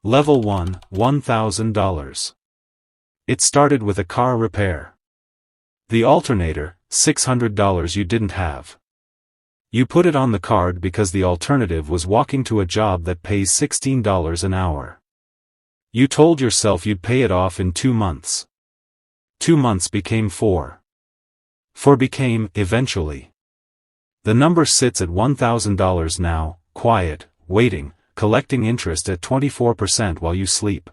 Level 1, $1,000. It started with a car repair. The alternator, $600 you didn't have. You put it on the card because the alternative was walking to a job that pays $16 an hour. You told yourself you'd pay it off in 2 months. 2 months became 4. 4 became, eventually. The number sits at $1,000 now, quiet, waiting, collecting interest at 24% while you sleep.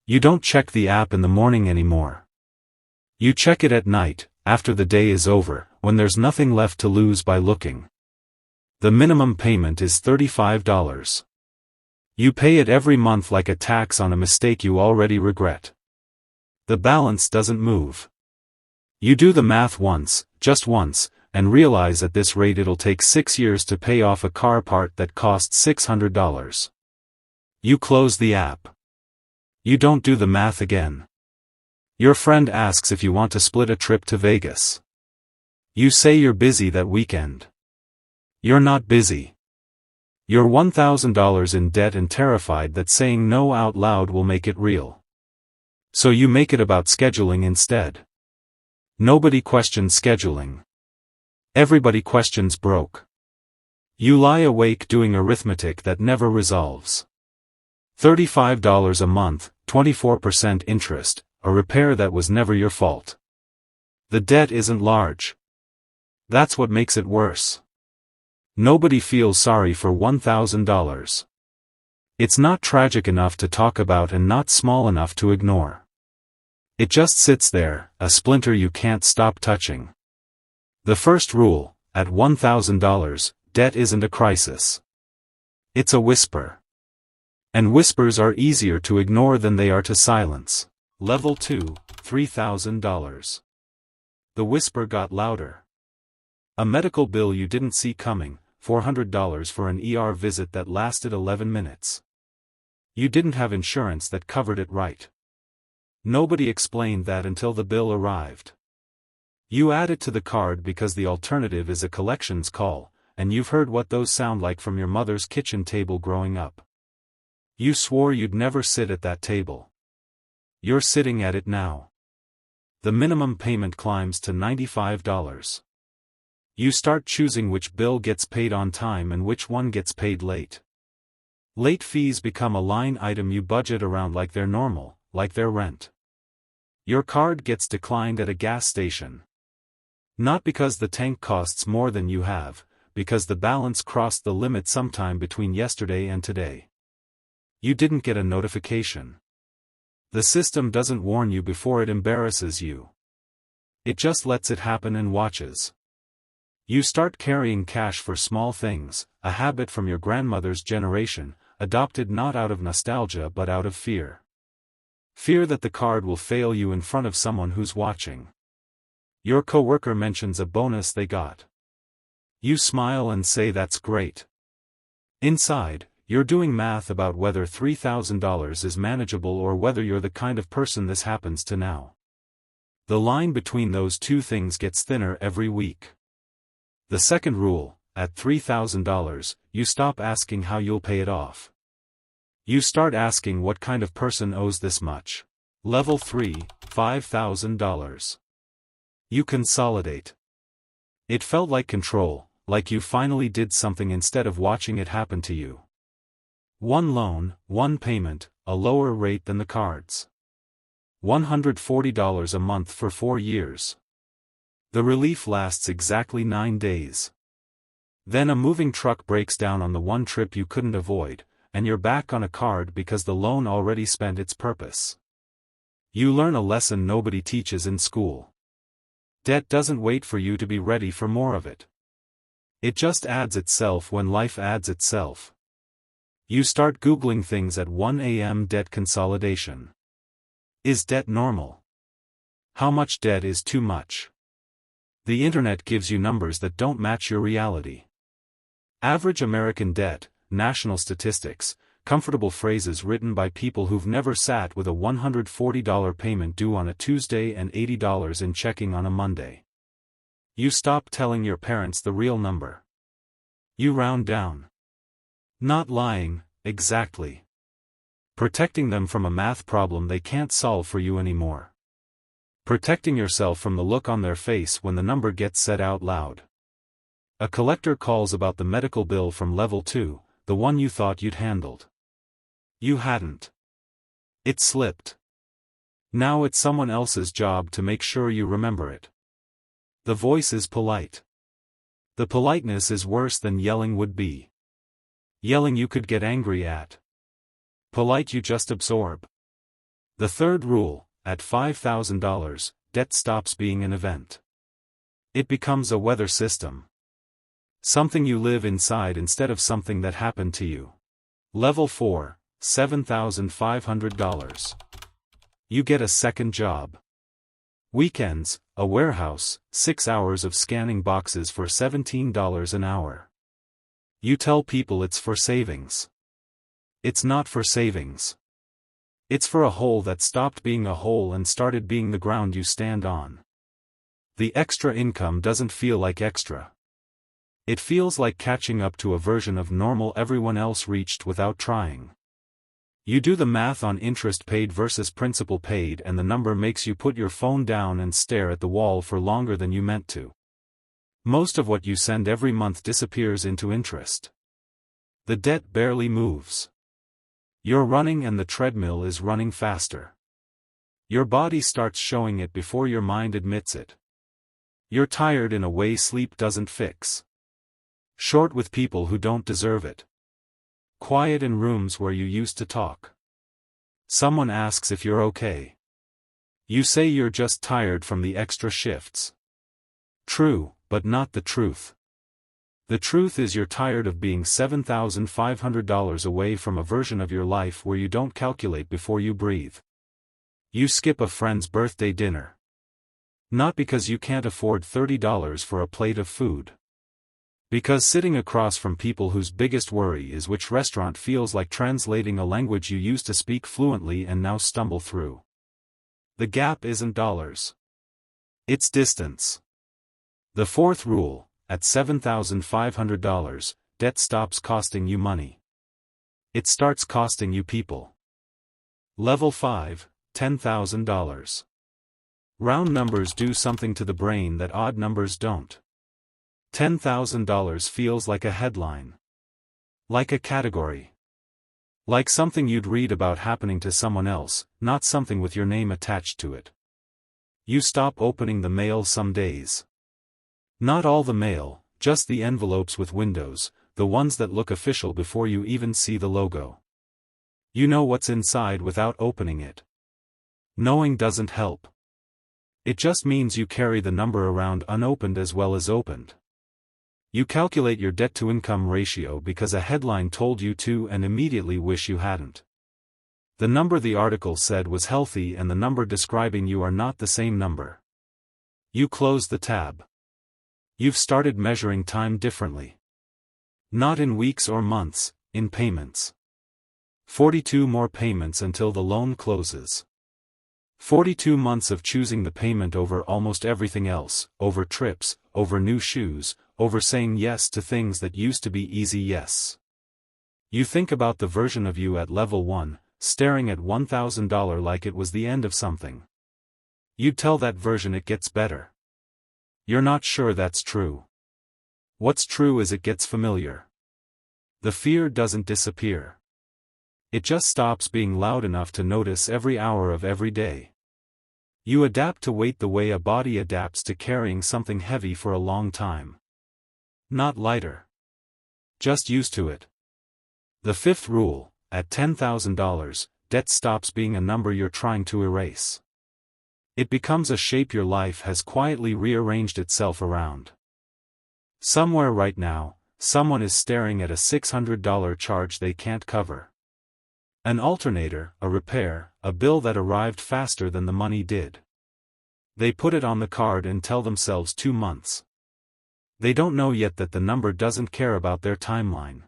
You don't check the app in the morning anymore. You check it at night, after the day is over, when there's nothing left to lose by looking. The minimum payment is $35. You pay it every month like a tax on a mistake you already regret. The balance doesn't move. You do the math once, just once, and realize at this rate it'll take 6 years to pay off a car part that costs $600. You close the app. You don't do the math again. Your friend asks if you want to split a trip to Vegas. You say you're busy that weekend. You're not busy. You're $1,000 in debt and terrified that saying no out loud will make it real. So you make it about scheduling instead. Nobody questions scheduling. Everybody questions broke. You lie awake doing arithmetic that never resolves. $35 a month, 24% interest, a repair that was never your fault. The debt isn't large. That's what makes it worse. Nobody feels sorry for $1,000. It's not tragic enough to talk about and not small enough to ignore. It just sits there, a splinter you can't stop touching. The first rule, at $1,000, debt isn't a crisis. It's a whisper. And whispers are easier to ignore than they are to silence. Level 2, $3,000. The whisper got louder. A medical bill you didn't see coming, $400 for an ER visit that lasted 11 minutes. You didn't have insurance that covered it right. Nobody explained that until the bill arrived. You add it to the card because the alternative is a collections call, and you've heard what those sound like from your mother's kitchen table growing up. You swore you'd never sit at that table. You're sitting at it now. The minimum payment climbs to $95. You start choosing which bill gets paid on time and which one gets paid late. Late fees become a line item you budget around like they're normal, like their rent. Your card gets declined at a gas station. Not because the tank costs more than you have, because the balance crossed the limit sometime between yesterday and today. You didn't get a notification. The system doesn't warn you before it embarrasses you. It just lets it happen and watches. You start carrying cash for small things, a habit from your grandmother's generation, adopted not out of nostalgia but out of fear. Fear that the card will fail you in front of someone who's watching. Your coworker mentions a bonus they got. You smile and say that's great. Inside, you're doing math about whether $3,000 is manageable or whether you're the kind of person this happens to now. The line between those two things gets thinner every week. The second rule, at $3,000, you stop asking how you'll pay it off. You start asking what kind of person owes this much. Level 3, $5,000. You consolidate. It felt like control, like you finally did something instead of watching it happen to you. One loan, one payment, a lower rate than the cards. $140 a month for 4 years. The relief lasts exactly 9 days. Then a moving truck breaks down on the one trip you couldn't avoid, and you're back on a card because the loan already spent its purpose. You learn a lesson nobody teaches in school. Debt doesn't wait for you to be ready for more of it. It just adds itself when life adds itself. You start Googling things at 1 a.m. Debt consolidation. Is debt normal? How much debt is too much? The internet gives you numbers that don't match your reality. Average American debt, national statistics, comfortable phrases written by people who've never sat with a $140 payment due on a Tuesday and $80 in checking on a Monday. You stop telling your parents the real number. You round down. Not lying, exactly. Protecting them from a math problem they can't solve for you anymore. Protecting yourself from the look on their face when the number gets said out loud. A collector calls about the medical bill from level 2, the one you thought you'd handled. You hadn't. It slipped. Now it's someone else's job to make sure you remember it. The voice is polite. The politeness is worse than yelling would be. Yelling you could get angry at. Polite you just absorb. The third rule, at $5,000, debt stops being an event. It becomes a weather system. Something you live inside instead of something that happened to you. Level 4, $7,500. You get a second job. Weekends, a warehouse, 6 hours of scanning boxes for $17 an hour. You tell people it's for savings. It's not for savings. It's for a hole that stopped being a hole and started being the ground you stand on. The extra income doesn't feel like extra. It feels like catching up to a version of normal everyone else reached without trying. You do the math on interest paid versus principal paid and the number makes you put your phone down and stare at the wall for longer than you meant to. Most of what you send every month disappears into interest. The debt barely moves. You're running and the treadmill is running faster. Your body starts showing it before your mind admits it. You're tired in a way sleep doesn't fix. Short with people who don't deserve it. Quiet in rooms where you used to talk. Someone asks if you're okay. You say you're just tired from the extra shifts. True, but not the truth. The truth is you're tired of being $7,500 away from a version of your life where you don't calculate before you breathe. You skip a friend's birthday dinner. Not because you can't afford $30 for a plate of food. Because sitting across from people whose biggest worry is which restaurant feels like translating a language you used to speak fluently and now stumble through. The gap isn't dollars. It's distance. The fourth rule, at $7,500, debt stops costing you money. It starts costing you people. Level 5, $10,000. Round numbers do something to the brain that odd numbers don't. $10,000 feels like a headline. Like a category. Like something you'd read about happening to someone else, not something with your name attached to it. You stop opening the mail some days. Not all the mail, just the envelopes with windows, the ones that look official before you even see the logo. You know what's inside without opening it. Knowing doesn't help. It just means you carry the number around unopened as well as opened. You calculate your debt-to-income ratio because a headline told you to and immediately wish you hadn't. The number the article said was healthy and the number describing you are not the same number. You close the tab. You've started measuring time differently. Not in weeks or months, in payments. 42 more payments until the loan closes. 42 months of choosing the payment over almost everything else, over trips, over new shoes, over saying yes to things that used to be easy yes. You think about the version of you at level 1, staring at $1,000 like it was the end of something. You'd tell that version it gets better. You're not sure that's true. What's true is it gets familiar. The fear doesn't disappear. It just stops being loud enough to notice every hour of every day. You adapt to weight the way a body adapts to carrying something heavy for a long time. Not lighter. Just used to it. The fifth rule, at $10,000, debt stops being a number you're trying to erase. It becomes a shape your life has quietly rearranged itself around. Somewhere right now, someone is staring at a $600 charge they can't cover. An alternator, a repair, a bill that arrived faster than the money did. They put it on the card and tell themselves 2 months. They don't know yet that the number doesn't care about their timeline.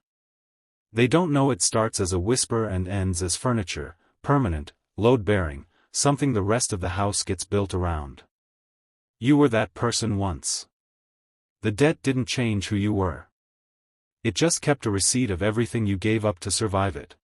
They don't know it starts as a whisper and ends as furniture, permanent, load-bearing, something the rest of the house gets built around. You were that person once. The debt didn't change who you were. It just kept a receipt of everything you gave up to survive it.